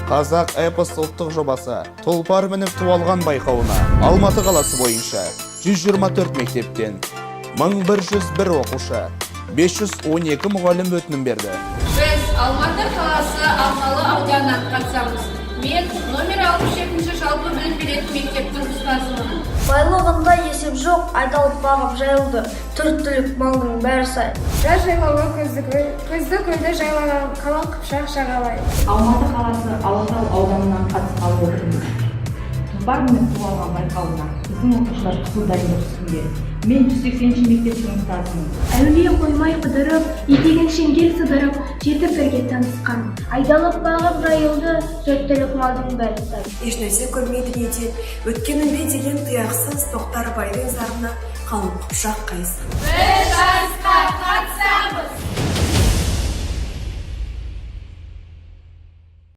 Қазақ эпос ұлттық жобасы тұлпар мініп туалған байқауына Алматы қаласы бойынша 124 мектептен 1101 оқушы, 512 мұғалім өтінім берді. Біз Алматы қаласы Алмалы ауданынан қатысамыз. Мен номер 67-ші жалпы білім беретін мектептің ұстазымын. Байлығында есеп жоқ, айдалып бағып жайылды. Төрт түлік малдың бәрі сай. Жаз жайлауға күзді көлді жайлаған қалың қыпшақ жағалай. Алматы қаласы Алатау ауданынан қатысқалы отырмыз. Тұлпар мініп туалған байқауына біздің оқушылар қызу дайындық үстінде. Мен 180-ші мектептің ұстазымын. Әулие қоймай қыдырып, етеген шеңгел сыдырып, жетіп бірге танысқан. Айдалып бағып жайылды, төрт түлік малдың бәрі сай. Ешнәрсе көрмейді неден, өткенімде деген тұяқсыз тоқтар байдың зарына қалың қыпшақ қайсы.